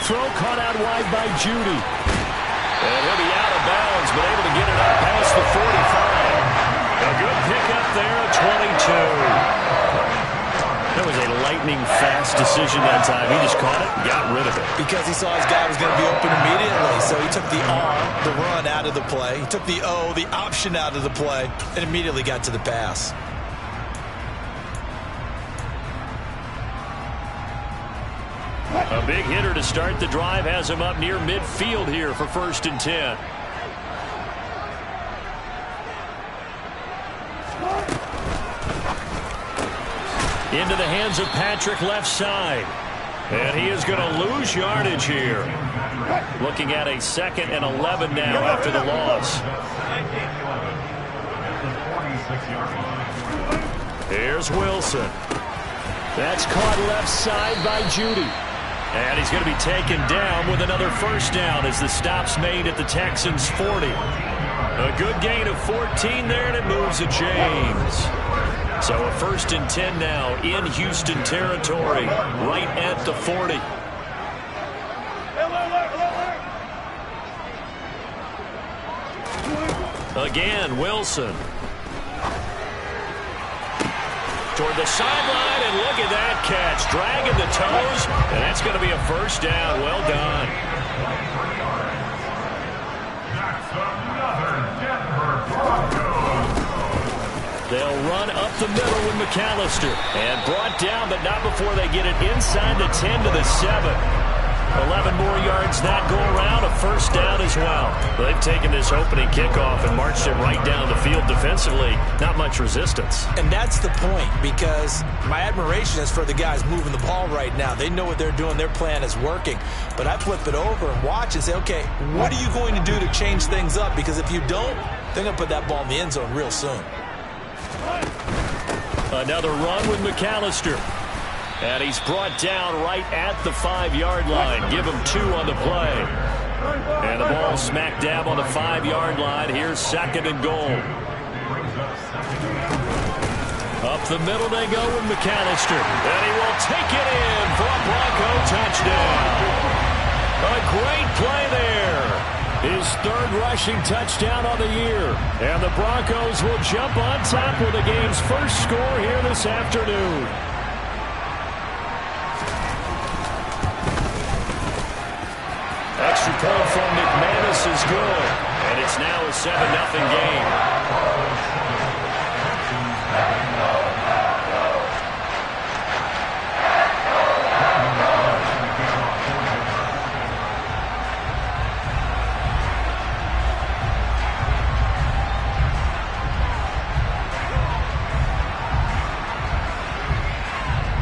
throw caught out wide by Jeudy. And he'll be out of bounds, but able to get it out past the 45. A good pickup there at 22. That was a lightning-fast decision that time. He just caught it and got rid of it. Because he saw his guy was going to be open immediately. So he took the R, the run, out of the play. He took the O, the option, out of the play, and immediately got to the pass. A big hitter to start the drive has him up near midfield here for 1st and 10. Into the hands of Patrick left side. And he is going to lose yardage here. Looking at a 2nd and 11 now after the loss. Here's Wilson. That's caught left side by Jeudy. And he's going to be taken down with another 1st down as the stop's made at the Texans' 40. A good gain of 14 there, and it moves to James. So a 1st and 10 now in Houston territory, right at the 40. Again, Wilson. Toward the sideline, and look at that catch. Dragging the toes, and that's going to be a 1st down. Well done. They'll run up the middle with McAllister. And brought down, but not before they get it inside the 10 to the 7. 11 more yards that go around, a 1st down as well. They've taken this opening kickoff and marched it right down the field defensively. Not much resistance. And that's the point, because my admiration is for the guys moving the ball right now. They know what they're doing. Their plan is working. But I flip it over and watch and say, okay, what are you going to do to change things up? Because if you don't, they're going to put that ball in the end zone real soon. Another run with McAllister. And he's brought down right at the 5-yard line. Give him 2 on the play. And the ball smack dab on the 5-yard line. Here's 2nd and goal. Up the middle they go with McAllister. And he will take it in for a Bronco touchdown. A great play there. His 3rd rushing touchdown on the year. And the Broncos will jump on top with the game's first score here this afternoon. Extra point from McManus is good. And it's now a 7-0 game.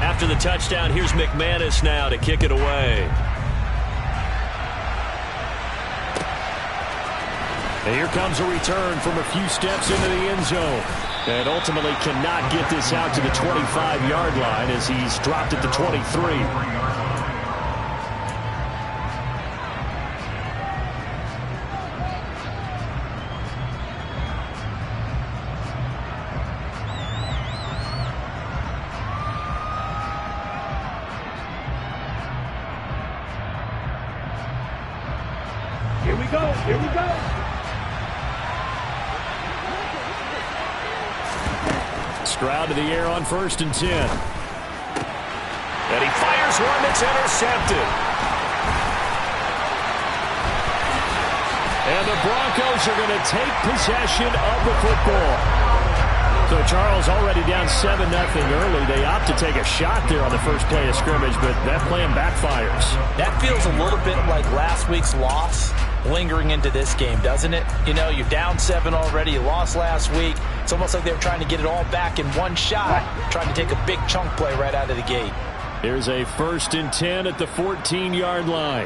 After the touchdown, here's McManus now to kick it away. And here comes a return from a few steps into the end zone. And ultimately cannot get this out to the 25-yard line as he's dropped at the 23. Here we go. Here we go. Stroud to the air on 1st and 10. And he fires one that's intercepted. And the Broncos are going to take possession of the football. So Charles already down 7-0 early. They opt to take a shot there on the first play of scrimmage, but that plan backfires. That feels a little bit like last week's loss lingering into this game, doesn't it? You know, you're down 7 already. You lost last week. It's almost like they were trying to get it all back in one shot, trying to take a big chunk play right out of the gate. Here's a 1st and 10 at the 14-yard line.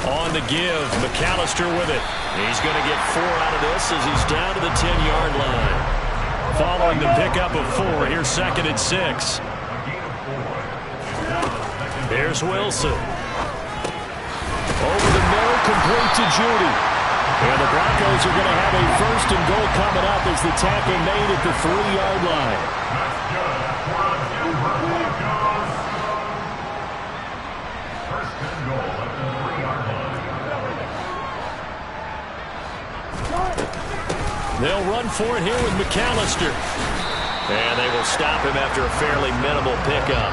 On the give, McAllister with it. He's going to get 4 out of this as he's down to the 10-yard line. Following the pickup of 4, here's 2nd and 6. Here's Wilson. Over the middle, complete to Jeudy. And the Broncos are going to have a 1st and goal coming up as the tackle made at the 3-yard line. They'll run for it here with McAllister. And they will stop him after a fairly minimal pickup.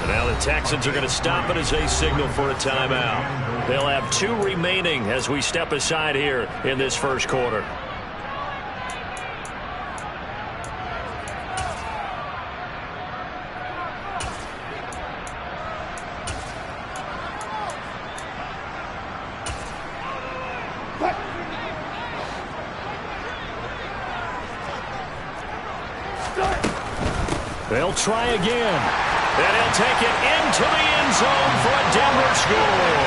And now the Texans are going to stop it as they signal for a timeout. They'll have 2 remaining as we step aside here in this first quarter. They'll try again. And he'll take it into the end zone for a Denver score.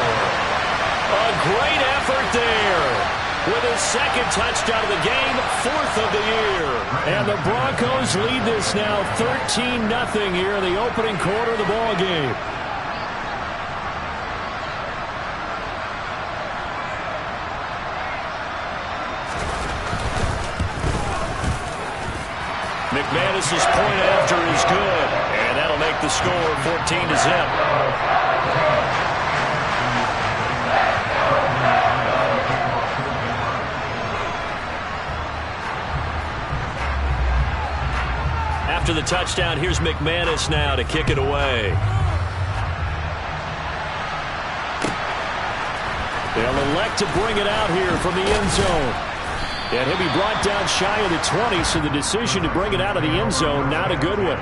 A great effort there. With his 2nd touchdown of the game, 4th of the year. And the Broncos lead this now 13-0 here in the opening quarter of the ball game. McManus's point after is good, and that'll make the score 14-0. After the touchdown, here's McManus now to kick it away. They'll elect to bring it out here from the end zone. And he'll be brought down shy of the 20, so the decision to bring it out of the end zone, not a good one.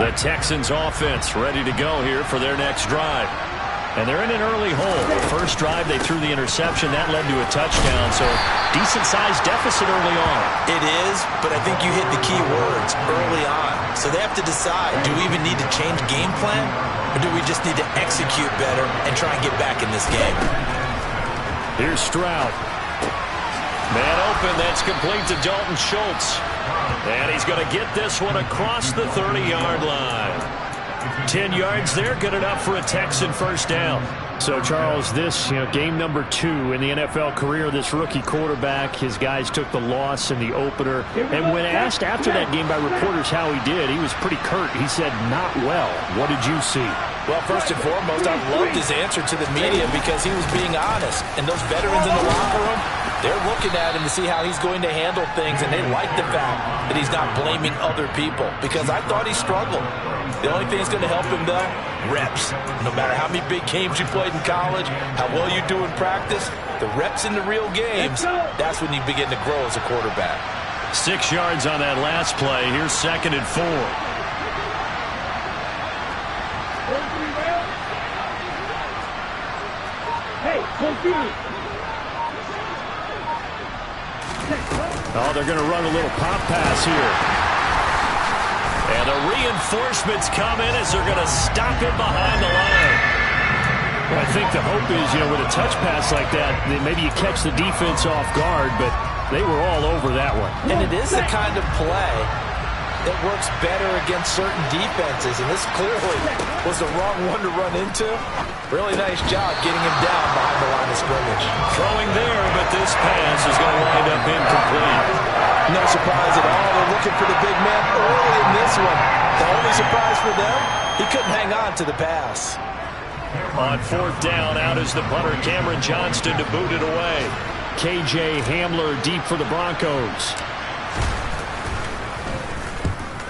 The Texans offense ready to go here for their next drive. And they're in an early hole. The first drive, they threw the interception. That led to a touchdown, so decent-sized deficit early on. It is, but I think you hit the key words early on. So they have to decide, do we even need to change game plan, or do we just need to execute better and try and get back in this game? Here's Stroud. Man open, that's complete to Dalton Schultz. And he's going to get this one across the 30-yard line. 10 yards there, good enough for a Texan first down. So, Charles, this, game number 2 in the NFL career of this rookie quarterback. His guys took the loss in the opener. And when asked after that game by reporters how he did, he was pretty curt. He said, not well. What did you see? Well, first and foremost, I loved his answer to the media because he was being honest. And those veterans in the locker room, they're looking at him to see how he's going to handle things, and they like the fact that he's not blaming other people, because I thought he struggled. The only thing that's going to help him, though, reps. No matter how many big games you played in college, how well you do in practice, the reps in the real games, that's when you begin to grow as a quarterback. 6 yards on that last play. Here's 2nd and 4. Hey, continue. Oh, they're going to run a little pop pass here. And the reinforcements come in as they're going to stop him behind the line. Well, I think the hope is, with a touch pass like that, maybe you catch the defense off guard, but they were all over that one. And it is the kind of play that works better against certain defenses, and this clearly was the wrong one to run into. Really nice job getting him down behind the line of scrimmage. Throwing there, but this pass is going to wind up incomplete. No surprise at all. They're looking for the big man early in this one. The only surprise for them, he couldn't hang on to the pass. On 4th down, out is the punter, Cameron Johnston, to boot it away. KJ Hamler deep for the Broncos.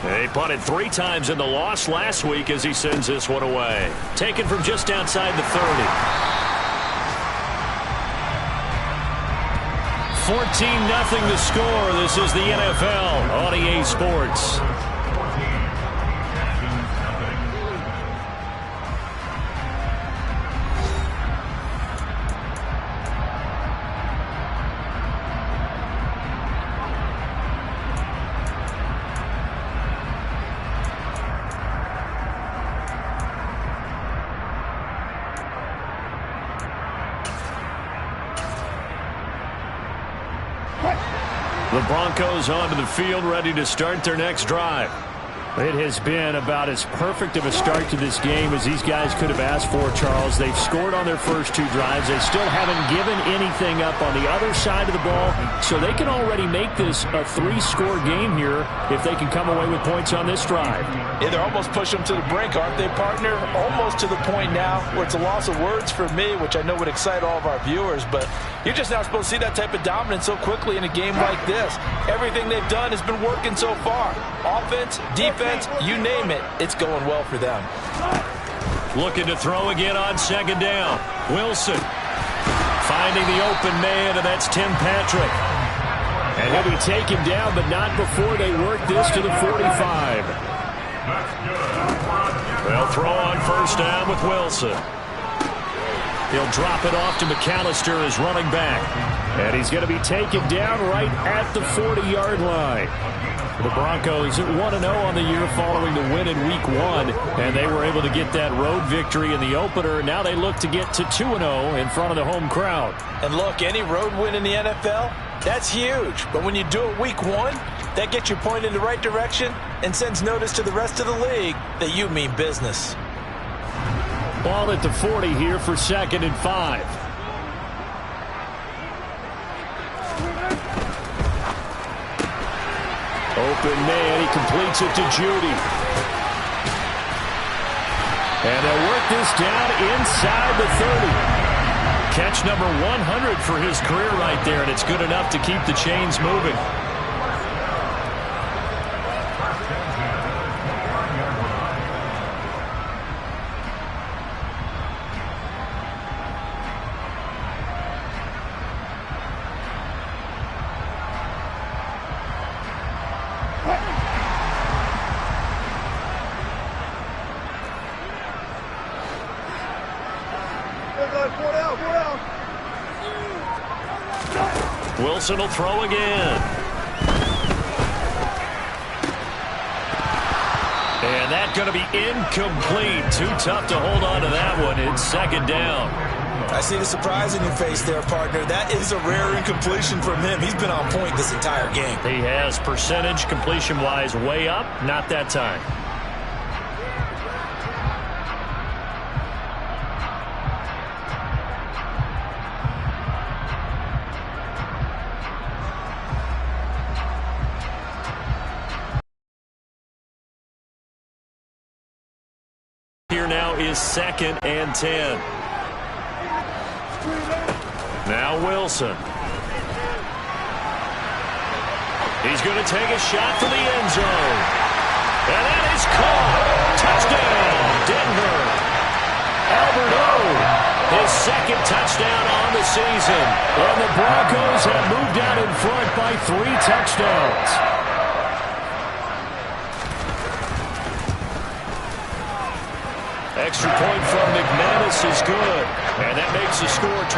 They punted 3 times in the loss last week as he sends this one away. Taken from just outside the 30. 14-0 the score. This is the NFL on EA Sports. The Broncos onto the field, ready to start their next drive. It has been about as perfect of a start to this game as these guys could have asked for, Charles. They've scored on their first two drives. They still haven't given anything up on the other side of the ball, so they can already make this a three-score game here if they can come away with points on this drive. Yeah, they're almost pushing them to the brink, aren't they, partner? Almost to the point now where it's a loss of words for me, which I know would excite all of our viewers, but you're just not supposed to see that type of dominance so quickly in a game like this. Everything they've done has been working so far. Offense, defense, you name it, it's going well for them. Looking to throw again on second down. Wilson finding the open man, and that's Tim Patrick. And he'll be taken down, but not before they work this to the 45. They'll throw on first down with Wilson. He'll drop it off to McAllister as running back. And he's going to be taken down right at the 40-yard line. The Broncos 1-0 on the year following the win in Week 1, and they were able to get that road victory in the opener. Now they look to get to 2-0 in front of the home crowd. And look, any road win in the NFL, that's huge. But when you do it Week 1, that gets you pointed in the right direction and sends notice to the rest of the league that you mean business. Ball at the 40 here for 2nd and 5. Open man, he completes it to Judy. And they'll work this down inside the 30. Catch number 100 for his career right there, and it's good enough to keep the chains moving. Wilson will throw again. And that's going to be incomplete. Too tough to hold on to that one. It's 2nd down. I see the surprise in your face there, partner. That is a rare incompletion from him. He's been on point this entire game. He has percentage completion-wise way up. Not that time. Is 2nd and 10. Now Wilson. He's going to take a shot for the end zone. And that is caught. Touchdown, Denver. Albert O, his 2nd touchdown on the season. And the Broncos have moved out in front by 3 touchdowns. Extra point from McManus is good, and that makes the score 21-0.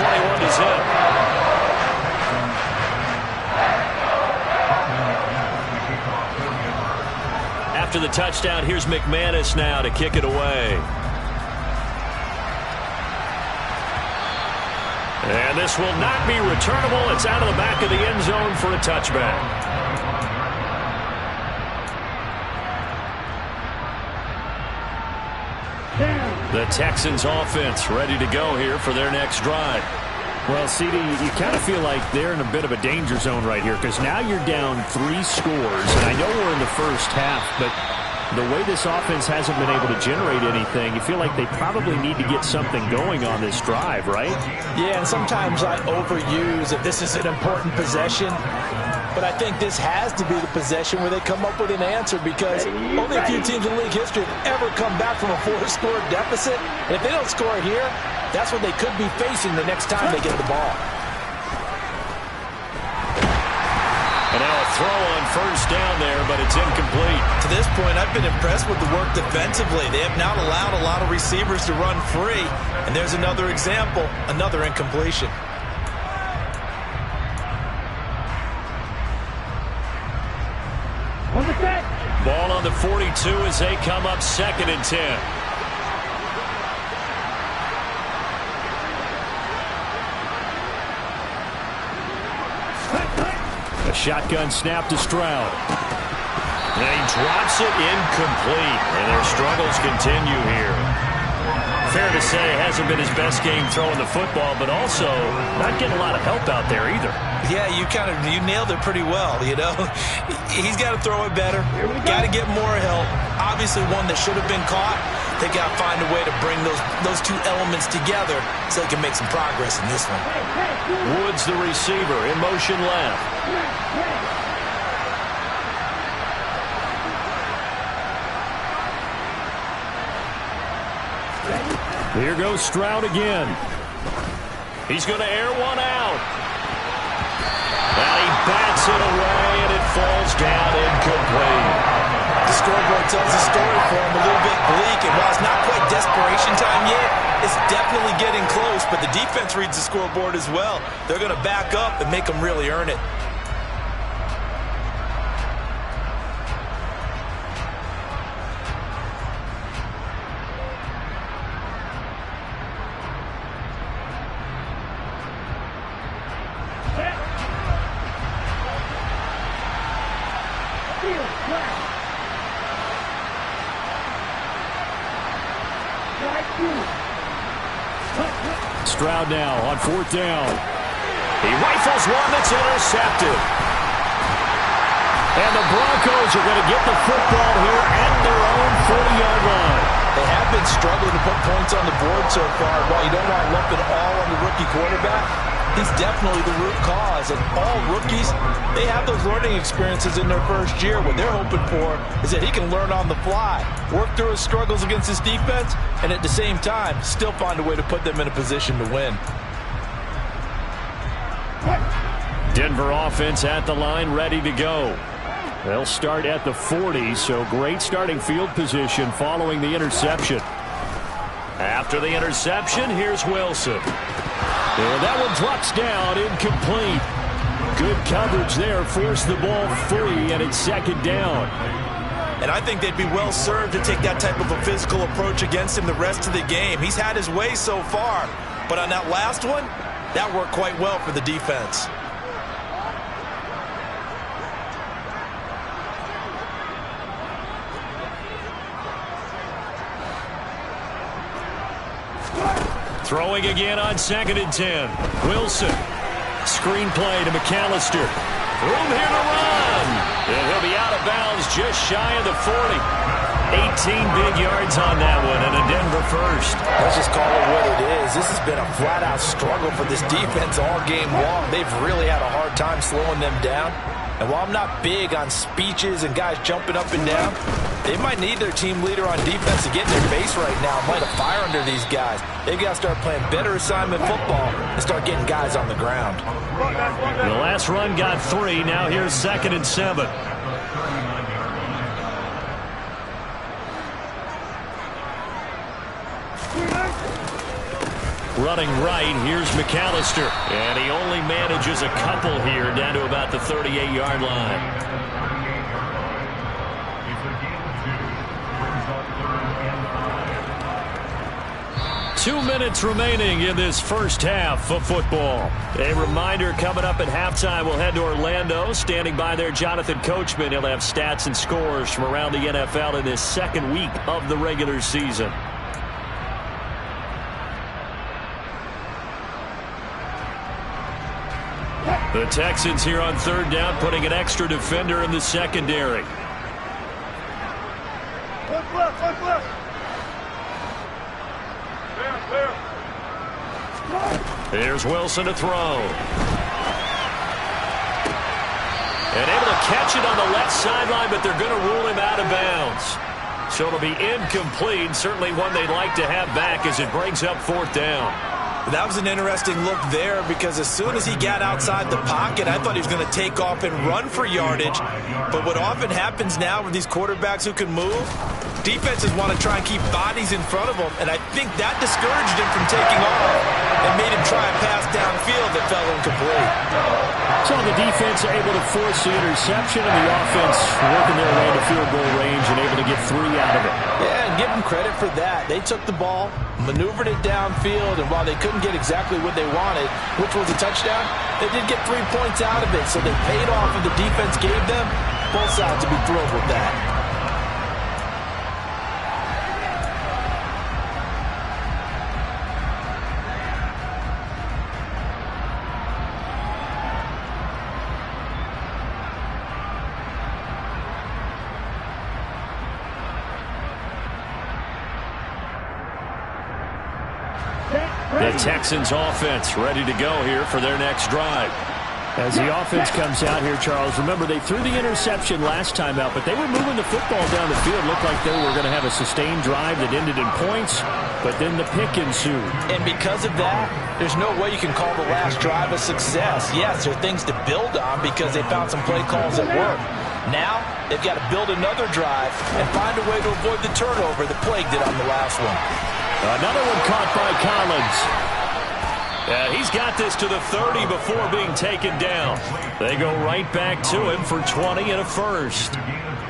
After the touchdown, here's McManus now to kick it away. And this will not be returnable. It's out of the back of the end zone for a touchback. The Texans offense ready to go here for their next drive. Well, CD, you kind of feel like they're in a bit of a danger zone right here because now you're down 3 scores. And I know we're in the first half, but the way this offense hasn't been able to generate anything, you feel like they probably need to get something going on this drive, right? Yeah, and sometimes I overuse that this is an important possession. But I think this has to be the possession where they come up with an answer because only a few teams in league history have ever come back from a 4-score deficit. And if they don't score here, that's what they could be facing the next time they get the ball. And now a throw on first down there, but it's incomplete. To this point, I've been impressed with the work defensively. They have not allowed a lot of receivers to run free. And there's another example, another incompletion. Ball on the 42 as they come up 2nd and 10. A shotgun snap to Stroud. And he drops it incomplete. And their struggles continue here. Fair to say, hasn't been his best game throwing the football, but also not getting a lot of help out there either. Yeah, you nailed it pretty well, you know. He's got to throw it better. Got to get more help. Obviously one that should have been caught. They got to find a way to bring those two elements together so they can make some progress in this one. Woods, the receiver, in motion left. Here goes Stroud again. He's going to air one out. And he bats it away, and it falls down incomplete. The scoreboard tells a story for him, a little bit bleak, and while it's not quite desperation time yet, it's definitely getting close, but the defense reads the scoreboard as well. They're going to back up and make them really earn it. Stroud now on 4th down. He rifles one that's intercepted. And the Broncos are going to get the football here at their own 40-yard line. They have been struggling to put points on the board so far. While you don't want to lump it all on the rookie quarterback, he's definitely the root cause. And all rookies, they have those learning experiences in their first year. What they're hoping for is that he can learn on the fly, work through his struggles against his defense, and at the same time, still find a way to put them in a position to win. Denver offense at the line, ready to go. They'll start at the 40, so great starting field position following the interception. After the interception, here's Wilson. And that one drops down, incomplete. Good coverage there, forced the ball free, and it's 2nd down. And I think they'd be well served to take that type of a physical approach against him the rest of the game. He's had his way so far, but on that last one, that worked quite well for the defense. Throwing again on 2nd and 10. Wilson. Screenplay to McAllister. Room here to run. And he'll be out of bounds just shy of the 40. 18 big yards on that one and a Denver first. Let's just call it what it is. This has been a flat-out struggle for this defense all game long. They've really had a hard time slowing them down. And while I'm not big on speeches and guys jumping up and down, they might need their team leader on defense to get in their face right now and light a fire under these guys. They've got to start playing better assignment football and start getting guys on the ground. The last run got 3. Now here's 2nd and 7. Running right, here's McAllister. And he only manages a couple here down to about the 38-yard line. 2 minutes remaining in this first half of football. A reminder, coming up at halftime, we'll head to Orlando. Standing by there, Jonathan Coachman. He'll have stats and scores from around the NFL in this 2nd week of the regular season. The Texans here on 3rd down, putting an extra defender in the secondary. Here's Wilson to throw. And able to catch it on the left sideline, but they're going to rule him out of bounds. So it'll be incomplete, certainly one they'd like to have back as it brings up 4th down. That was an interesting look there because as soon as he got outside the pocket, I thought he was going to take off and run for yardage. But what often happens now with these quarterbacks who can move, defenses want to try and keep bodies in front of them, and I think that discouraged him from taking off and made him try a pass downfield that fell incomplete. So the defense able to force the interception, and the offense working their way to field goal range and able to get 3 out of it. Yeah, and give them credit for that. They took the ball, maneuvered it downfield, and while they couldn't get exactly what they wanted, which was a touchdown, they did get 3 points out of it. So they paid off what the defense gave them. Both sides will be thrilled with that. The Texans offense ready to go here for their next drive. As the offense comes out here, Charles, remember they threw the interception last time out, but they were moving the football down the field. Looked like they were going to have a sustained drive that ended in points, but then the pick ensued. And because of that, there's no way you can call the last drive a success. Yes, there are things to build on because they found some play calls that work. Now, they've got to build another drive and find a way to avoid the turnover that plagued it on the last one. Another one caught by Collins. He's got this to the 30 before being taken down. They go right back to him for 20 and a first.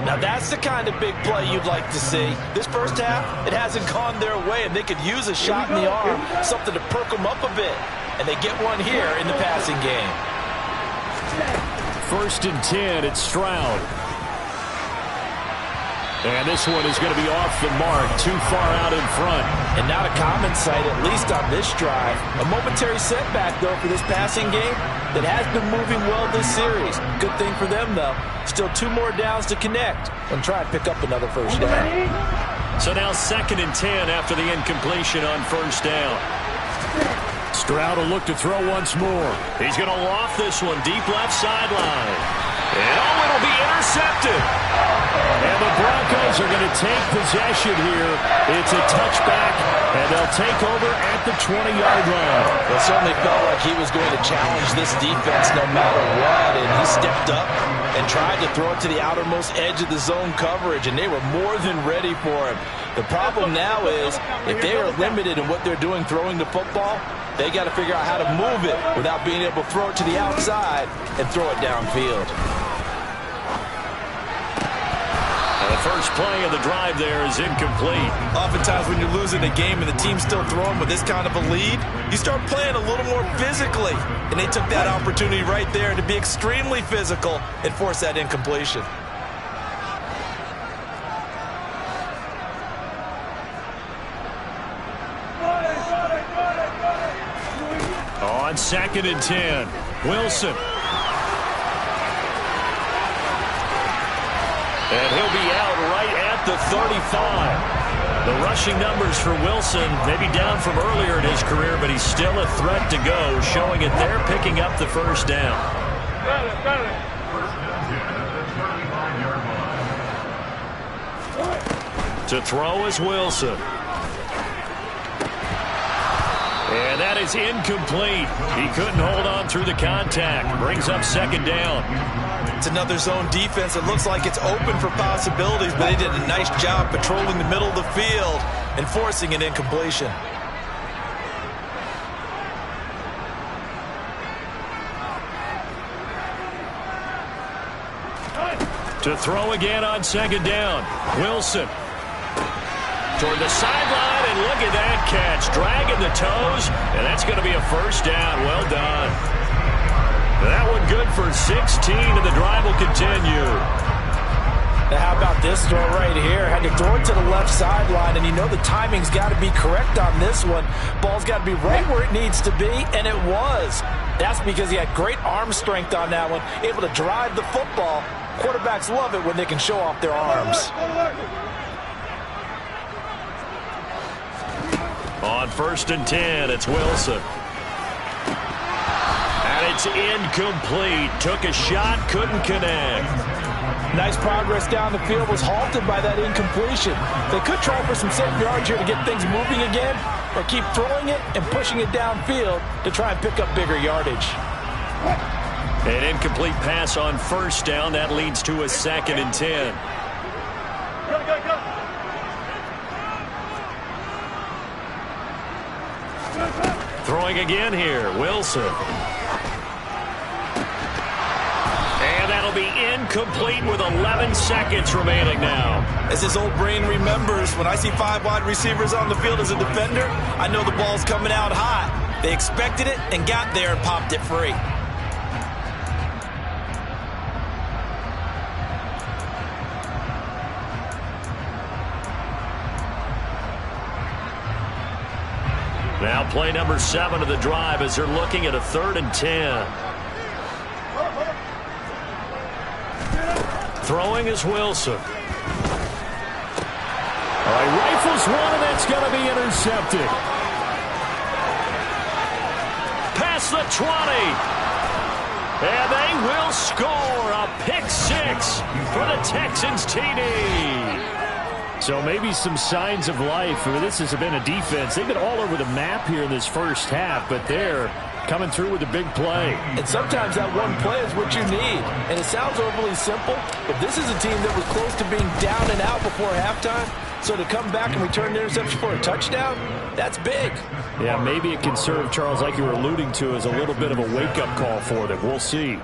Now that's the kind of big play you'd like to see. This first half, it hasn't gone their way, and they could use a shot in the arm, something to perk them up a bit. And they get one here in the passing game. 1st and 10, it's Stroud. And this one is going to be off the mark, too far out in front. And not a common sight, at least on this drive. A momentary setback, though, for this passing game that has been moving well this series. Good thing for them, though. Still 2 more downs to connect and try and pick up another first down. So now 2nd and 10 after the incompletion on 1st down. Stroud will look to throw once more. He's going to loft this one deep left sideline. And it'll be intercepted. And the Broncos are going to take possession here. It's a touchback, and they'll take over at the 20-yard line. It certainly felt like he was going to challenge this defense no matter what, and he stepped up and tried to throw it to the outermost edge of the zone coverage, and they were more than ready for him. The problem now is if they are limited in what they're doing throwing the football, they got to figure out how to move it without being able to throw it to the outside and throw it downfield. The first play of the drive there is incomplete. Oftentimes when you're losing a game and the team's still throwing with this kind of a lead, you start playing a little more physically. And they took that opportunity right there to be extremely physical and force that incompletion. On 2nd and 10, Wilson. And he'll be out right at the 35. The rushing numbers for Wilson, maybe down from earlier in his career, but he's still a threat to go, showing it there, picking up the first down. To throw is Wilson. And that is incomplete. He couldn't hold on through the contact. Brings up 2nd down. It's another zone defense. It looks like it's open for possibilities, but they did a nice job patrolling the middle of the field and forcing an incompletion. To throw again on 2nd down. Wilson. Toward the sideline, and look at that catch. Dragging the toes, and that's going to be a first down. Well done. That one good for 16, and the drive will continue. Now how about this throw right here? Had to throw it to the left sideline, and you know the timing's got to be correct on this one. Ball's got to be right where it needs to be, and it was. That's because he had great arm strength on that one, able to drive the football. Quarterbacks love it when they can show off their arms. On 1st and 10, it's Wilson. And it's incomplete. Took a shot, couldn't connect. Nice progress down the field, was halted by that incompletion. They could try for some 7 yards here to get things moving again, or keep throwing it and pushing it downfield to try and pick up bigger yardage. An incomplete pass on 1st down. That leads to a 2nd and 10. Throwing again here, Wilson. will be incomplete with 11 seconds remaining now. As his old brain remembers, when I see 5 wide receivers on the field as a defender, I know the ball's coming out hot. They expected it and got there and popped it free. Now play number 7 of the drive as they're looking at a 3rd and 10. Throwing is Wilson. All right, rifles one, and that's going to be intercepted. Past the 20. And they will score a pick-6 for the Texans TD. So maybe some signs of life. This has been a defense. They've been all over the map here in this first half, but they're coming through with a big play. And sometimes that one play is what you need. And it sounds overly simple, but this is a team that was close to being down and out before halftime. So to come back and return the interception for a touchdown, that's big. Yeah, maybe it can serve, Charles, like you were alluding to, as a little bit of a wake-up call for them. We'll see.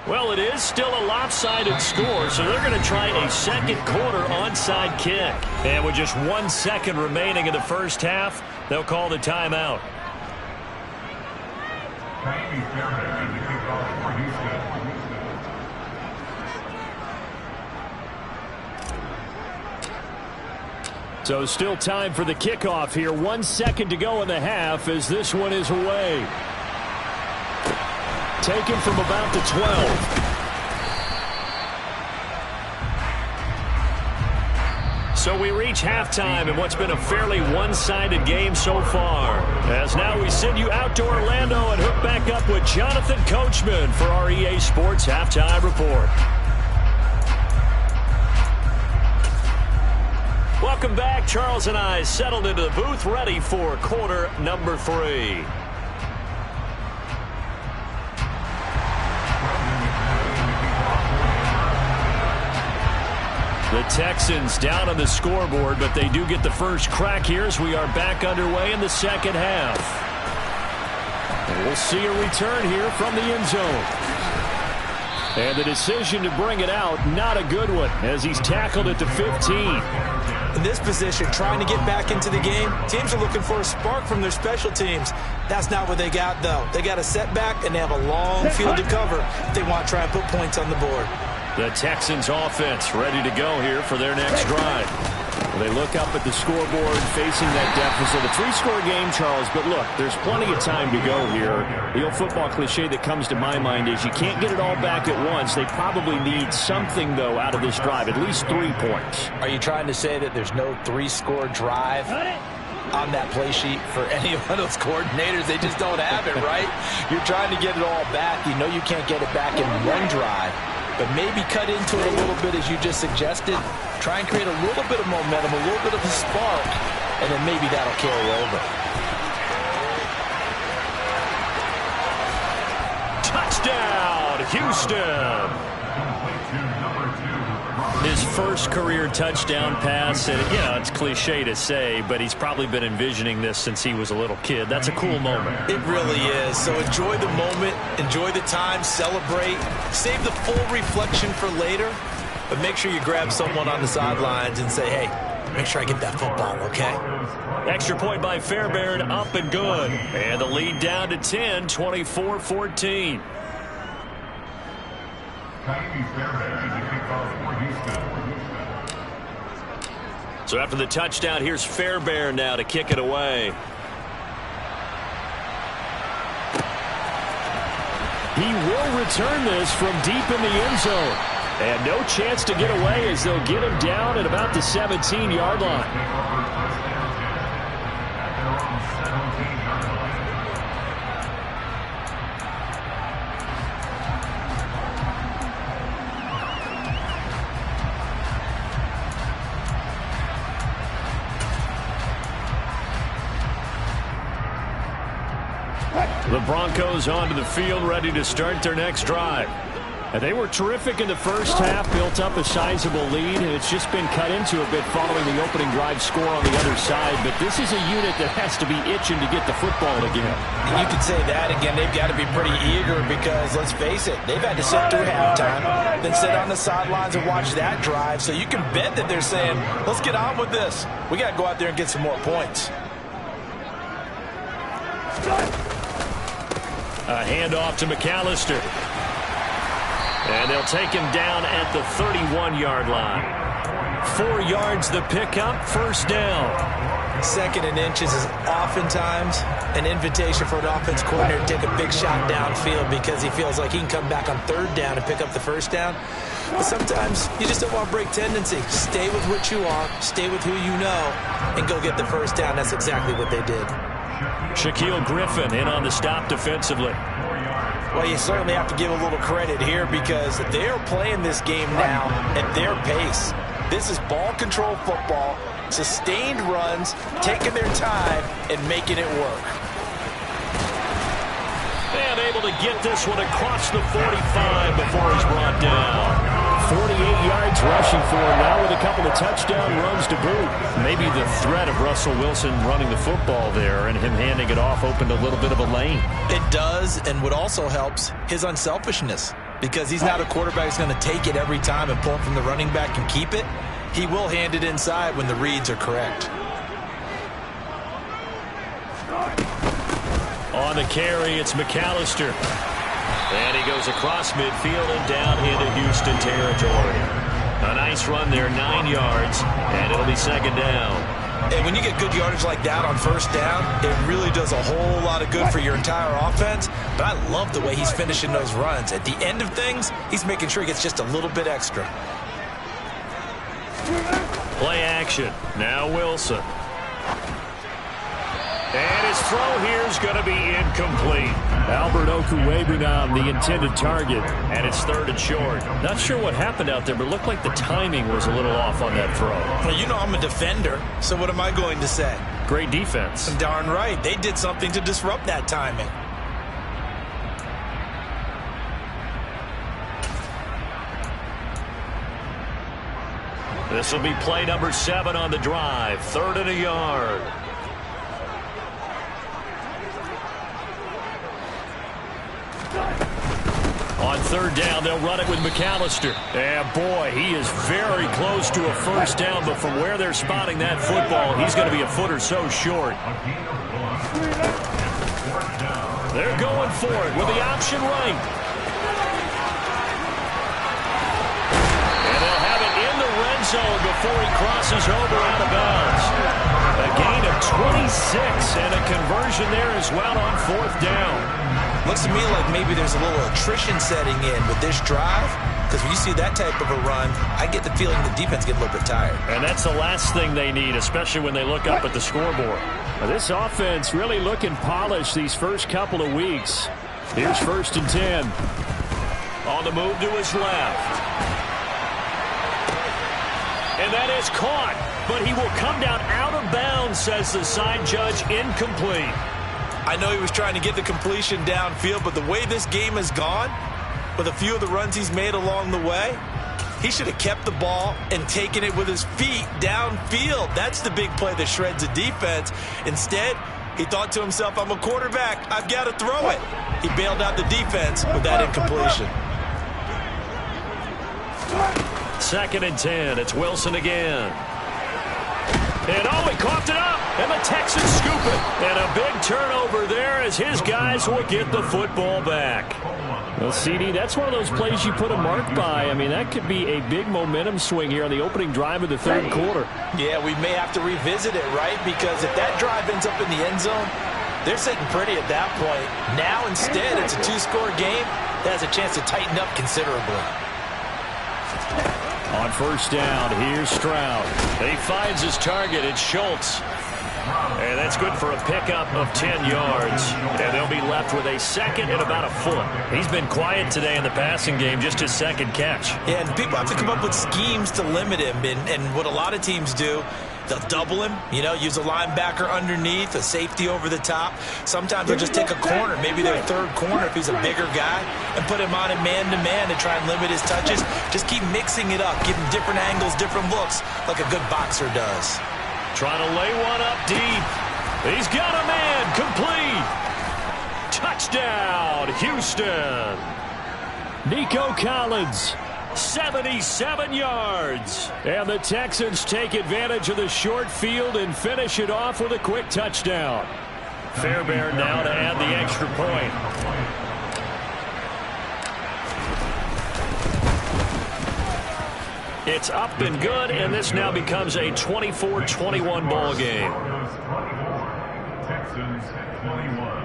Well, it is still a lopsided score, so they're going to try a second quarter onside kick. And with just 1 second remaining in the first half, they'll call the timeout. So still time for the kickoff here. 1 second to go in the half as this one is away. Taken from about the 12. So we reach halftime in what's been a fairly one-sided game so far. As now we send you out to Orlando and hook back up with Jonathan Coachman for our EA Sports Halftime Report. Welcome back. Charles and I settled into the booth, ready for quarter number 3. The Texans down on the scoreboard, but they do get the first crack here as we are back underway in the second half. And we'll see a return here from the end zone. And the decision to bring it out, not a good one, as he's tackled at the 15. In this position, trying to get back into the game, teams are looking for a spark from their special teams. That's not what they got, though. They got a setback, and they have a long field to cover if they want to try and put points on the board. The Texans offense ready to go here for their next drive. They look up at the scoreboard facing that deficit. A 3-score game, Charles, but look, there's plenty of time to go here. The old football cliche that comes to my mind is you can't get it all back at once. They probably need something, though, out of this drive, at least 3 points. Are you trying to say that there's no 3-score drive on that play sheet for any one of those coordinators? They just don't have it, right? You're trying to get it all back. You know you can't get it back in one drive. But maybe cut into it a little bit, as you just suggested. Try and create a little bit of momentum, a little bit of a spark, and then maybe that'll carry over. Touchdown, Houston! His first career touchdown pass, and yeah, it's cliche to say, but he's probably been envisioning this since he was a little kid. That's a cool moment. It really is. So enjoy the moment, enjoy the time, celebrate, save the full reflection for later, but make sure you grab someone on the sidelines and say, hey, make sure I get that football, okay? Extra point by Fairbairn, up and good. And the lead down to 10, 24-14. So after the touchdown, here's Fairbairn now to kick it away. He will return this from deep in the end zone. And no chance to get away as they'll get him down at about the 17-yard line. The Broncos onto the field, ready to start their next drive. They were terrific in the first half, built up a sizable lead, and it's just been cut into a bit following the opening drive score on the other side. But this is a unit that has to be itching to get the football again. You could say that again. They've got to be pretty eager because, let's face it, they've had to sit through halftime, then sit on the sidelines and watch that drive. So you can bet that they're saying, let's get on with this. We got to go out there and get some more points. A handoff to McAllister. And they'll take him down at the 31-yard line. 4 yards the pickup, first down. 2nd and inches is oftentimes an invitation for an offense coordinator to take a big shot downfield because he feels like he can come back on 3rd down and pick up the first down. But sometimes you just don't want to break tendency. Stay with what you are, stay with who you know, and go get the first down. That's exactly what they did. Shaquille Griffin in on the stop defensively. Well, you certainly have to give a little credit here because they're playing this game now at their pace. This is ball control football, sustained runs, taking their time and making it work. And able to get this one across the 45 before he's brought down. 48 yards rushing for him now with a couple of touchdown runs to boot. Maybe the threat of Russell Wilson running the football there and him handing it off opened a little bit of a lane. It does, and what also helps, his unselfishness. Because he's not a quarterback who's going to take it every time and pull it from the running back and keep it. He will hand it inside when the reads are correct. On the carry, it's McAllister. And he goes across midfield and down into Houston territory. A nice run there, 9 yards, and it'll be 2nd down. And when you get good yardage like that on 1st down, it really does a whole lot of good for your entire offense. But I love the way he's finishing those runs. At the end of things, he's making sure he gets just a little bit extra. Play action. Now Wilson. And his throw here is going to be incomplete. Albert Okwuegbunam, the intended target, and it's 3rd and short. Not sure what happened out there, but it looked like the timing was a little off on that throw. Well, you know I'm a defender, so what am I going to say? Great defense. Darn right. They did something to disrupt that timing. This will be play number 7 on the drive. 3rd and a yard. On 3rd down, they'll run it with McAllister. And boy, he is very close to a first down, but from where they're spotting that football, he's going to be a foot or so short. They're going for it with the option right. And they'll have it in the red zone before he crosses over out of bounds. A gain of 26 and a conversion there as well on 4th down. Looks to me like maybe there's a little attrition setting in with this drive, because when you see that type of a run, I get the feeling the defense gets a little bit tired. And that's the last thing they need, especially when they look up at the scoreboard. Now, this offense really looking polished these first couple of weeks. Here's 1st and 10. On the move to his left. And that is caught, but he will come down out of bounds, says the side judge, incomplete. I know he was trying to get the completion downfield, but the way this game has gone, with a few of the runs he's made along the way, he should have kept the ball and taken it with his feet downfield. That's the big play that shreds a defense. Instead, he thought to himself, I'm a quarterback, I've got to throw it. He bailed out the defense with that incompletion. 2nd and 10. It's Wilson again. And oh, he coughed it up, and the Texans scoop it. And a big turnover there as his guys will get the football back. Well, CD, that's one of those plays you put a mark by. I mean, that could be a big momentum swing here on the opening drive of the 3rd quarter. Yeah, we may have to revisit it, right? Because if that drive ends up in the end zone, they're sitting pretty at that point. Now, instead, it's a 2-score game that has a chance to tighten up considerably. On 1st down, here's Stroud. He finds his target. It's Schultz. And that's good for a pickup of 10 yards. And they'll be left with a 2nd and about a foot. He's been quiet today in the passing game, just his 2nd catch. Yeah, and people have to come up with schemes to limit him. And what a lot of teams do They'll double him, use a linebacker underneath, a safety over the top. Sometimes they'll just take a corner, maybe their third corner if he's a bigger guy, and put him on it man-to-man to try and limit his touches. Just keep mixing it up, give him different angles, different looks, like a good boxer does. Trying to lay one up deep. He's got a man, complete. Touchdown, Houston. Nico Collins, 77 yards. And the Texans take advantage of the short field and finish it off with a quick touchdown. Fairbairn now to add the extra point. It's up and good, and this now becomes a 24-21 ball game. Texans at 21.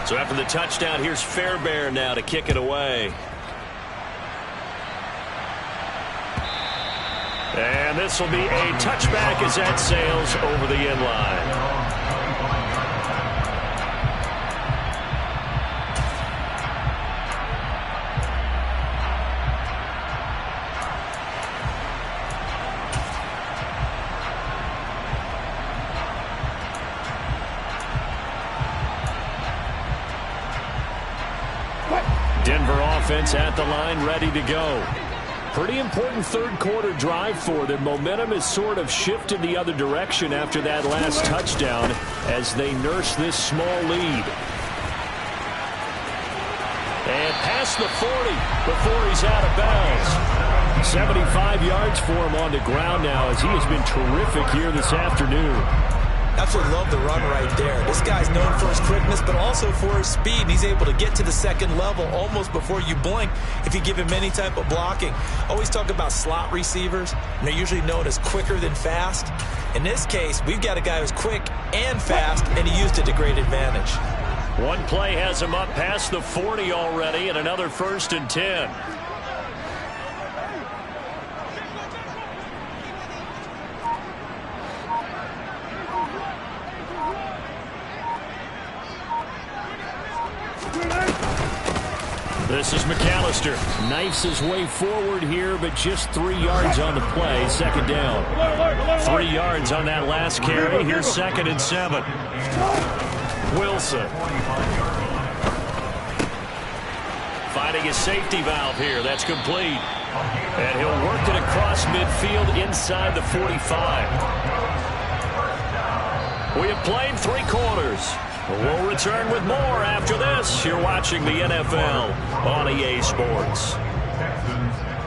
So after the touchdown, here's Fairbairn now to kick it away. And this will be a touchback as that sails over the end line. Denver offense at the line, ready to go. Pretty important third quarter drive for them. Momentum has sort of shifted the other direction after that last touchdown as they nurse this small lead. And past the 40 before he's out of bounds. 75 yards for him on the ground now as he has been terrific here this afternoon. Absolutely love the run right there. This guy's known for his quickness, but also for his speed. And he's able to get to the second level almost before you blink if you give him any type of blocking. Always talk about slot receivers, and they're usually known as quicker than fast. In this case, we've got a guy who's quick and fast, and he used it to great advantage. One play has him up past the 40 already, and another 1st and 10. This is McAllister. Knifes his way forward here, but just 3 yards on the play. 2nd down. 3 yards on that last carry. Here's 2nd and 7. Wilson. Finding a safety valve here. That's complete. And he'll work it across midfield inside the 45. We have played 3 quarters. We'll return with more after this. You're watching the NFL on EA Sports. Texans at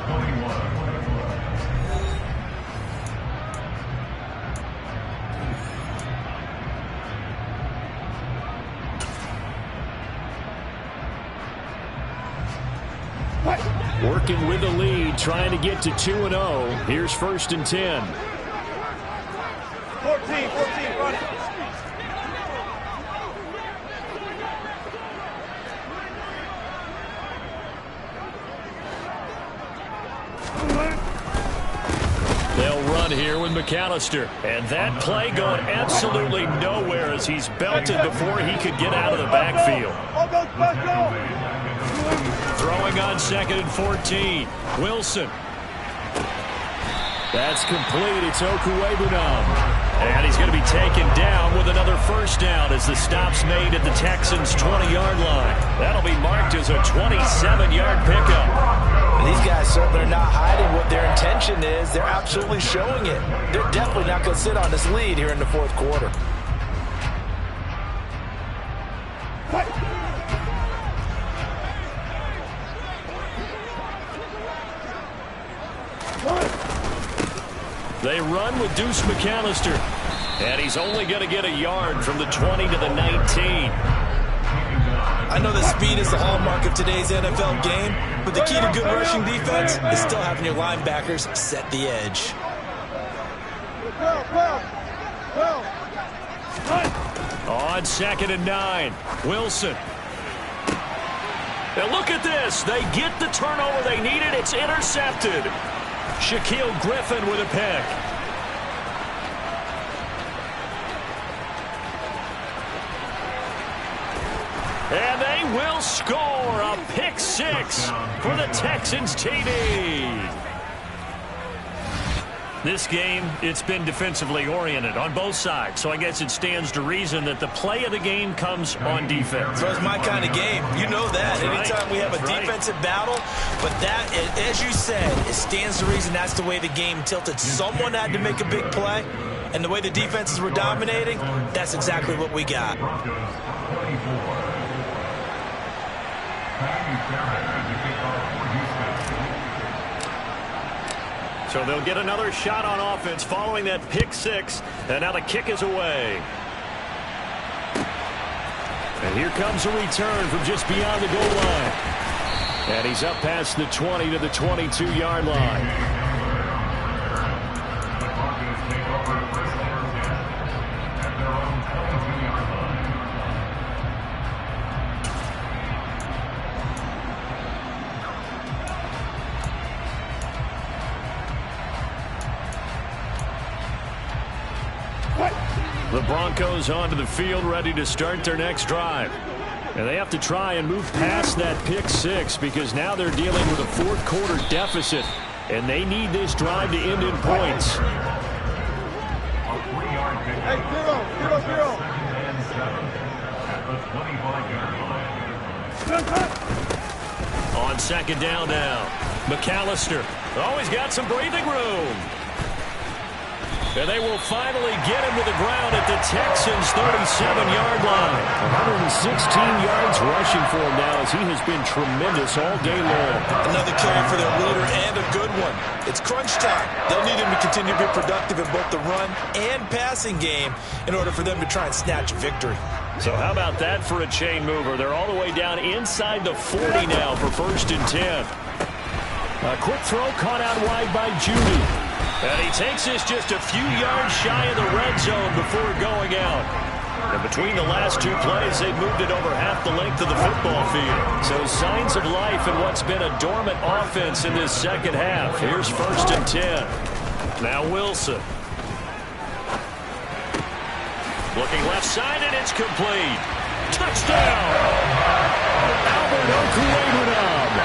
21. Working with the lead, trying to get to 2-0. Here's 1st and 10. 14, run it. They'll run here with McAllister. And that play going absolutely nowhere as he's belted before he could get out of the backfield. Throwing on 2nd and 14. Wilson. That's complete. It's Okwuegbunam. And he's going to be taken down with another 1st down as the stop's made at the Texans' 20-yard line. That'll be marked as a 27-yard pickup. These guys certainly are not hiding what their intention is. They're absolutely showing it. They're definitely not going to sit on this lead here in the 4th quarter. They run with Deuce McAllister. And he's only going to get a yard from the 20 to the 19. I know that speed is the hallmark of today's NFL game, but the key to good rushing defense is still having your linebackers set the edge. On 2nd and 9, Wilson. And look at this. They get the turnover they needed. It's intercepted. Shaquill Griffin with a pick. And they will score a pick six for the Texans TD. This game, it's been defensively oriented on both sides, so I guess it stands to reason that the play of the game comes on defense. So it's my kind of game. You know that. Anytime we have a defensive battle, but that, as you said, it stands to reason that's the way the game tilted. Someone had to make a big play, and the way the defenses were dominating, that's exactly what we got. So they'll get another shot on offense following that pick six, and now the kick is away. And here comes a return from just beyond the goal line. And he's up past the 20 to the 22-yard line. The Broncos onto the field, ready to start their next drive. And they have to try and move past that pick six because now they're dealing with a fourth-quarter deficit, and they need this drive to end in points. Hey, zero. On second down now, McAllister. Always got some breathing room. And they will finally get him to the ground at the Texans' 37-yard line. 116 yards rushing for him now as he has been tremendous all day long. Another carry for their leader and a good one. It's crunch time. They'll need him to continue to be productive in both the run and passing game in order for them to try and snatch victory. So how about that for a chain mover? They're all the way down inside the 40 now for 1st and 10. A quick throw caught out wide by Judy. And he takes this just a few yards shy of the red zone before going out. And between the last two plays, they've moved it over half the length of the football field. So signs of life in what's been a dormant offense in this second half. Here's 1st and 10. Now Wilson. Looking left side, and it's complete. Touchdown! Albert Okwuegbunam.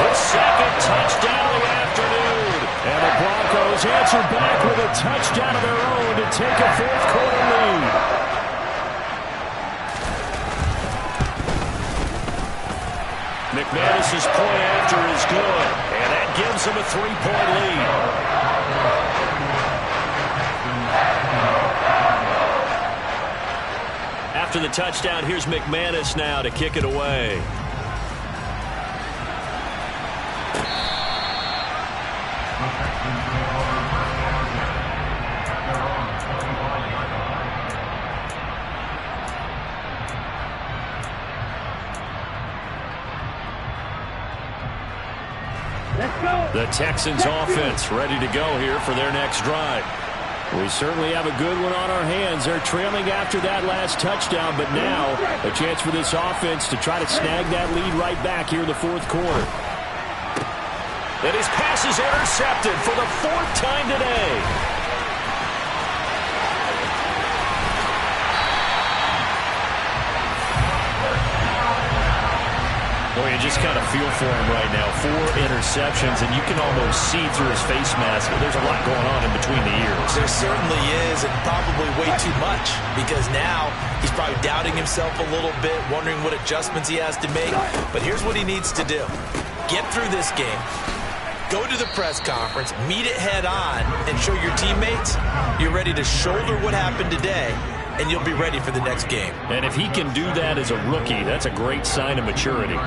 His second touchdown of the afternoon. And the Broncos answer back with a touchdown of their own to take a fourth-quarter lead. McManus's point after is good, and that gives them a 3-point lead. After the touchdown, here's McManus now to kick it away. The Texans offense ready to go here for their next drive. We certainly have a good one on our hands. They're trailing after that last touchdown, but now a chance for this offense to try to snag that lead right back here in the fourth quarter. And his pass is intercepted for the 4th time today. Boy, you just kind of feel for him right now. 4 interceptions, and you can almost see through his face mask. There's a lot going on in between the ears. There certainly is, and probably way too much, because now he's probably doubting himself a little bit, wondering what adjustments he has to make. But here's what he needs to do. Get through this game. Go to the press conference, meet it head on, and show your teammates you're ready to shoulder what happened today, and you'll be ready for the next game. And if he can do that as a rookie, that's a great sign of maturity.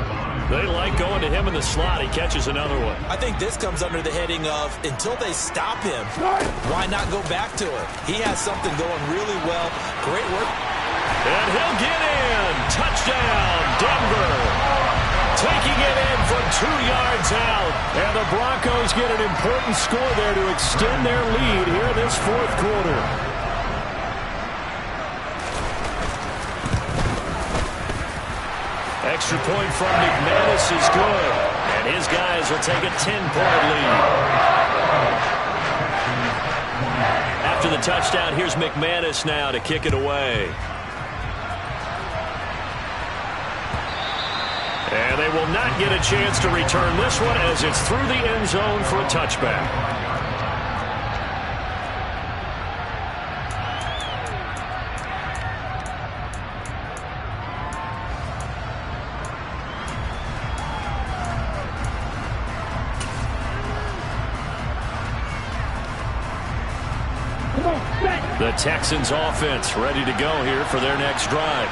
They like going to him in the slot. He catches another one. I think this comes under the heading of, until they stop him, why not go back to it? He has something going really well. Great work. And he'll get in. Touchdown, Denver. Taking it in from 2 yards out. And the Broncos get an important score there to extend their lead here in this fourth quarter. Extra point from McManus is good. And his guys will take a 10-point lead. After the touchdown, here's McManus now to kick it away. And they will not get a chance to return this one as it's through the end zone for a touchback. The Texans offense ready to go here for their next drive.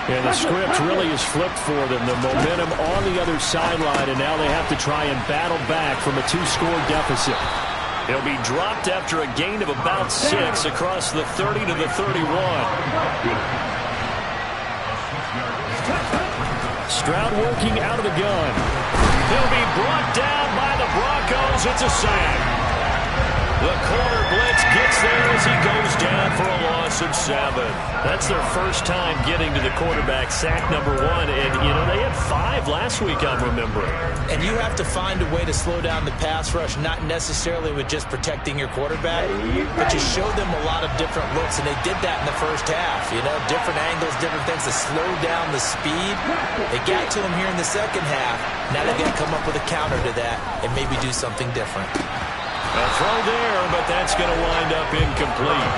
And the script really is flipped for them. The momentum on the other sideline, and now they have to try and battle back from a 2-score deficit. He'll be dropped after a gain of about 6 across the 30 to the 31. Stroud working out of the gun. He'll be brought down by the Broncos. It's a sack. The corner blitz gets there as he goes down for a loss of 7. That's their first time getting to the quarterback, sack number 1. And, you know, they had 5 last week, I'm remembering. And you have to find a way to slow down the pass rush, not necessarily with just protecting your quarterback, but you show them a lot of different looks, and they did that in the first half. You know, different angles, different things to slow down the speed. They got to him here in the second half. Now they've got to come up with a counter to that and maybe do something different. A throw there, but that's going to wind up incomplete.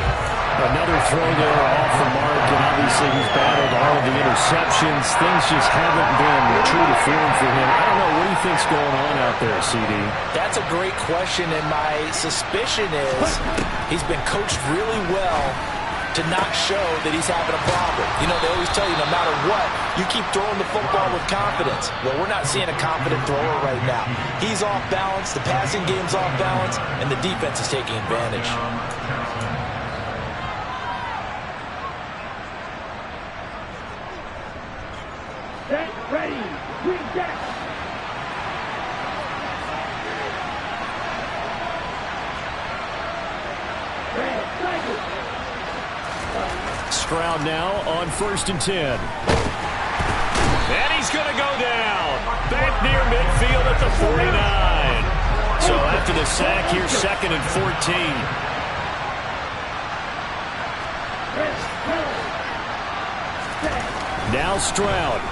Another throw there off the mark, and obviously he's battled all of the interceptions. Things just haven't been true to form for him. I don't know, what do you think's going on out there, CD? That's a great question, and my suspicion is he's been coached really well to not show that he's having a problem. You know, they always tell you no matter what, you keep throwing the football with confidence. Well, we're not seeing a confident thrower right now. He's off balance, the passing game's off balance, and the defense is taking advantage. Set, ready, green deck. Stroud now on 1st and 10. And he's going to go down. Back near midfield at the 49. So after the sack here, 2nd and 14. Now Stroud.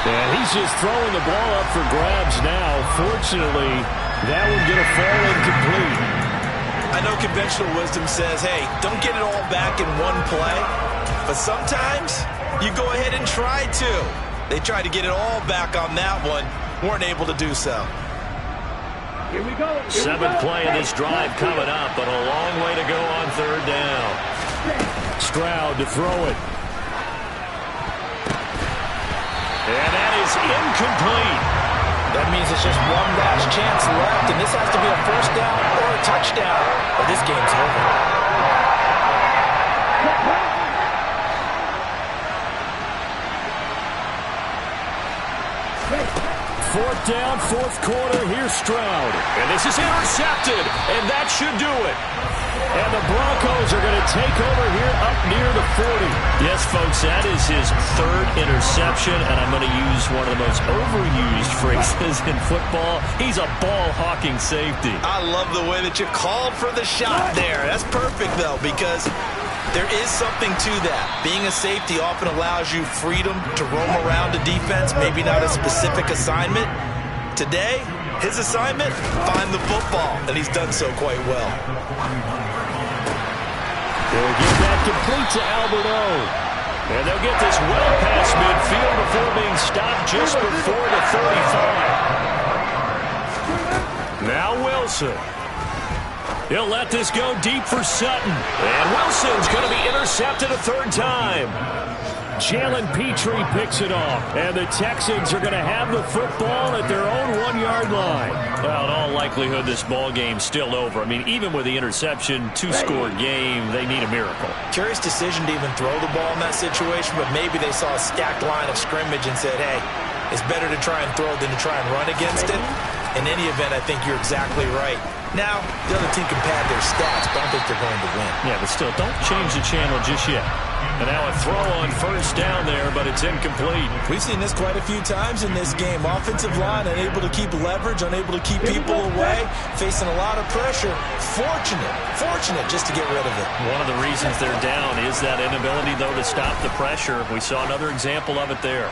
And he's just throwing the ball up for grabs now. Fortunately, that one going to fall incomplete. I know conventional wisdom says, hey, don't get it all back in one play. But sometimes you go ahead and try to. They tried to get it all back on that one. Weren't able to do so. Here we go. 7th play of this drive coming up, but a long way to go on 3rd down. Stroud to throw it. And that is incomplete. That means it's just one last chance left, and this has to be a 1st down or a touchdown, or this game's over. 4th down, 4th quarter. Here's Stroud. And this is intercepted, and that should do it. And the Broncos are going to take over here up near the 40. Yes, folks, that is his 3rd interception, and I'm going to use one of the most overused phrases in football. He's a ball-hawking safety. I love the way that you called for the shot there. That's perfect, though, because there is something to that. Being a safety often allows you freedom to roam around a defense, maybe not a specific assignment. Today, his assignment, find the football, and he's done so quite well. They'll get that complete to Albert O. And they'll get this well past midfield before being stopped just before the 35. Now Wilson. He'll let this go deep for Sutton. And Wilson's going to be intercepted a 3rd time. Jalen Petrie picks it off. And the Texans are going to have the football at their own 1-yard line. Well, in all likelihood, this ball game's still over. I mean, even with the interception, 2-score game, they need a miracle. Curious decision to even throw the ball in that situation, but maybe they saw a stacked line of scrimmage and said, hey, it's better to try and throw than to try and run against it. In any event, I think you're exactly right. Now, the other team can pad their stats, but I don't think they're going to win. Yeah, but still, don't change the channel just yet. And now a throw on first down there, but it's incomplete. We've seen this quite a few times in this game. Offensive line unable to keep leverage, unable to keep people away, facing a lot of pressure. Fortunate just to get rid of it. One of the reasons they're down is that inability, though, to stop the pressure. We saw another example of it there.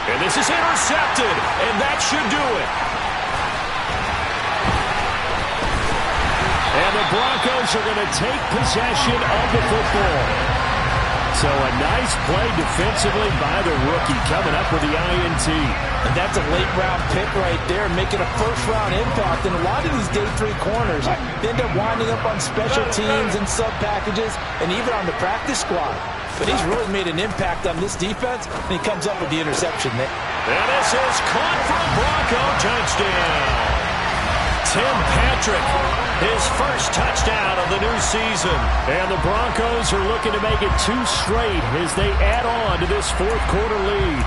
And this is intercepted, and that should do it. And the Broncos are going to take possession of the football. So a nice play defensively by the rookie coming up with the INT. And that's a late-round pick right there, making a first-round impact. And a lot of these day 3 corners end up winding up on special teams and sub-packages and even on the practice squad. But he's really made an impact on this defense, and he comes up with the interception there. And this is caught for a Bronco touchdown. Tim Patrick, his first touchdown of the new season. And the Broncos are looking to make it 2 straight as they add on to this fourth-quarter lead.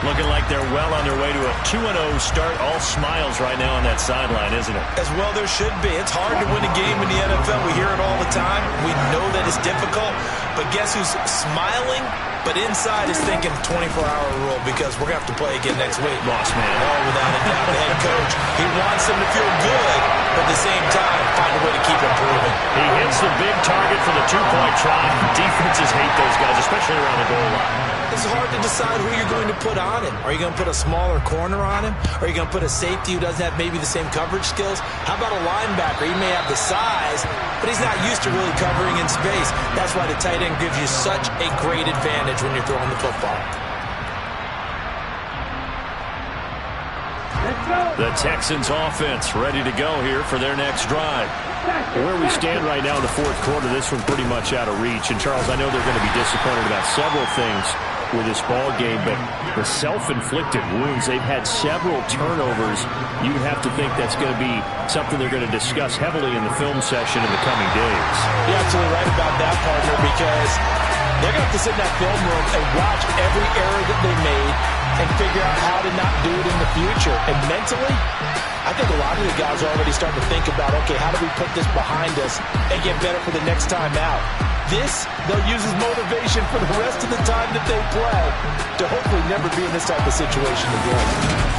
Looking like they're well on their way to a 2-0 start. All smiles right now on that sideline, isn't it? As well there should be. It's hard to win a game in the NFL. We hear it all the time. We know that it's difficult. But guess who's smiling? But inside is thinking 24-hour rule because we're going to have to play again next week. Boss man. Oh, without a doubt, the head coach. He wants them to feel good, but at the same time, find a way to keep improving. He hits the big target for the 2-point try. Defenses hate those guys, especially around the goal line. It's hard to decide who you're going to put on him. Are you going to put a smaller corner on him? Are you going to put a safety who doesn't have maybe the same coverage skills? How about a linebacker? He may have the size, but he's not used to really covering in space. That's why the tight end gives you such a great advantage when you're throwing the football. The Texans offense ready to go here for their next drive. Where we stand right now in the fourth quarter, this one's pretty much out of reach. And, Charles, I know they're going to be disappointed about several things with this ball game, but the self-inflicted wounds, they've had several turnovers. You would have to think that's going to be something they're going to discuss heavily in the film session in the coming days. You're absolutely right about that, partner, because they're going to have to sit in that film room and watch every error that they made and figure out how to not do it in the future. And mentally, I think a lot of the guys are already starting to think about, okay, how do we put this behind us and get better for the next time out? This, they'll use as motivation for the rest of the time that they play to hopefully never be in this type of situation again.